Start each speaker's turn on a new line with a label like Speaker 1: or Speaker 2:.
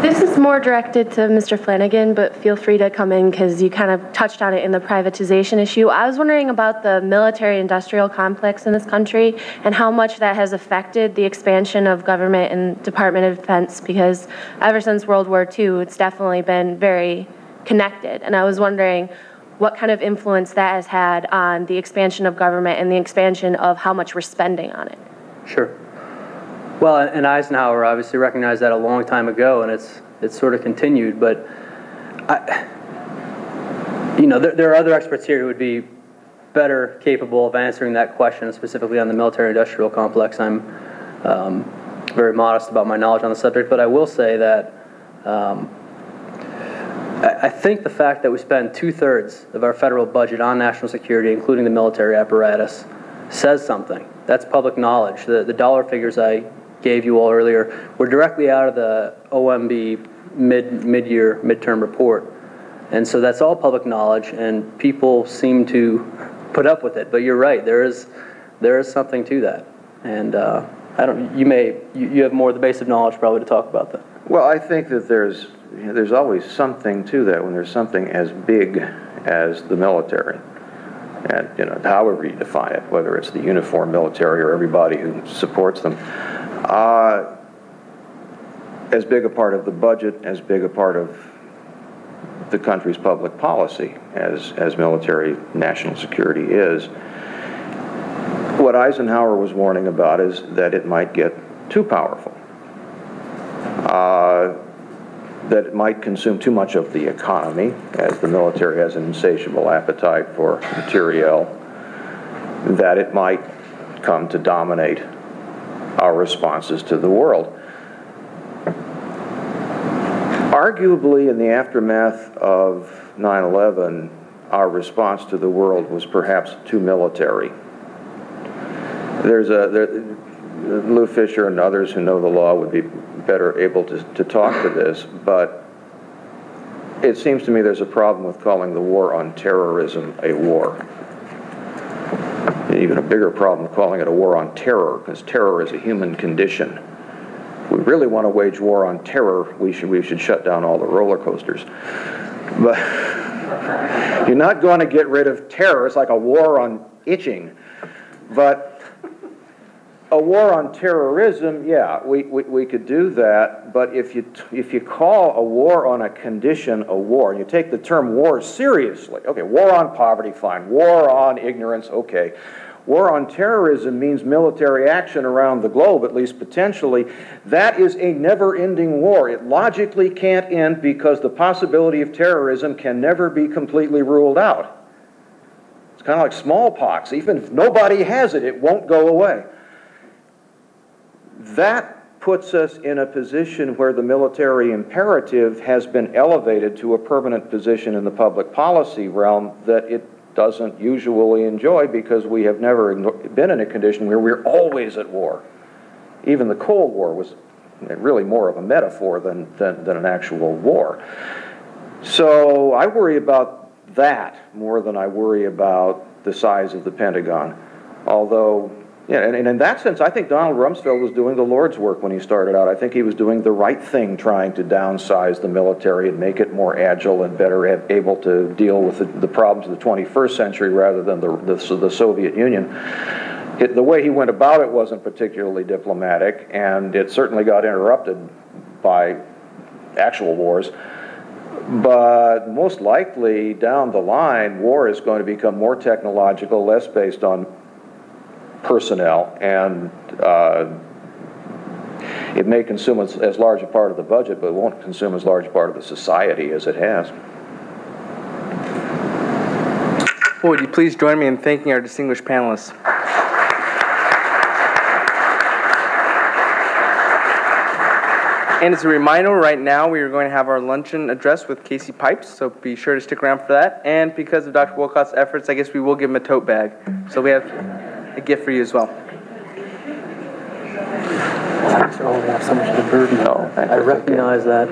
Speaker 1: This is more directed to Mr. Flanagan, but feel free to come in because you kind of touched on it in the privatization issue. I was wondering about the military-industrial complex in this country and how much that has affected the expansion of government and Department of Defense, because ever since World War II, it's definitely been very connected. And I was wondering what kind of influence that has had on the expansion of government and the expansion of how much we're spending on it.
Speaker 2: Sure. Well, and Eisenhower obviously recognized that a long time ago, and it's sort of continued. But there are other experts here who would be better capable of answering that question, specifically on the military-industrial complex. I'm very modest about my knowledge on the subject, but I will say that I think the fact that we spend 2/3 of our federal budget on national security, including the military apparatus, says something. That's public knowledge. The dollar figures I gave you all earlier were directly out of the OMB mid-year midterm report. And so that's all public knowledge, and people seem to put up with it. But you're right, there is something to that. And you have more of the basic knowledge probably to talk about that.
Speaker 3: Well, I think that there's always something to that when there's something as big as the military. And however you define it, whether it's the uniformed military or everybody who supports them, as big a part of the budget, as big a part of the country's public policy as military national security is. What Eisenhower was warning about is that it might get too powerful, that it might consume too much of the economy, as the military has an insatiable appetite for materiel, that it might come to dominate our responses to the world. Arguably, in the aftermath of 9/11, our response to the world was perhaps too military. Lou Fisher and others who know the law would be better able to talk to this, but it seems to me there's a problem with calling the war on terrorism a war. Even a bigger problem with calling it a war on terror, because terror is a human condition. If we really want to wage war on terror, we should shut down all the roller coasters. But you're not going to get rid of terror. It's like a war on itching. But a war on terrorism, yeah, we could do that. But if you call a war on a condition a war, and you take the term war seriously, okay, war on poverty, fine. War on ignorance, okay. War on terrorism means military action around the globe, at least potentially. That is a never-ending war. It logically can't end because the possibility of terrorism can never be completely ruled out. It's kind of like smallpox. Even if nobody has it, it won't go away. That puts us in a position where the military imperative has been elevated to a permanent position in the public policy realm that it doesn't usually enjoy, because we have never been in a condition where we're always at war. Even the Cold War was really more of a metaphor than an actual war. So I worry about that more than I worry about the size of the Pentagon. Although, yeah, and in that sense, I think Donald Rumsfeld was doing the Lord's work when he started out. I think he was doing the right thing, trying to downsize the military and make it more agile and better able to deal with the problems of the 21st century rather than the Soviet Union. The way he went about it wasn't particularly diplomatic, and it certainly got interrupted by actual wars. But most likely, down the line, war is going to become more technological, less based on personnel, and it may consume as large a part of the budget, but it won't consume as large a part of the society as it has.
Speaker 4: Well, would you please join me in thanking our distinguished panelists? And as a reminder, right now we are going to have our luncheon address with Casey Pipes, so be sure to stick around for that. And because of Dr. Walcott's efforts, I guess we will give him a tote bag. So we have a gift for you as well.
Speaker 2: Thanks for holding up so much of the burden.
Speaker 3: No,
Speaker 2: I recognize that.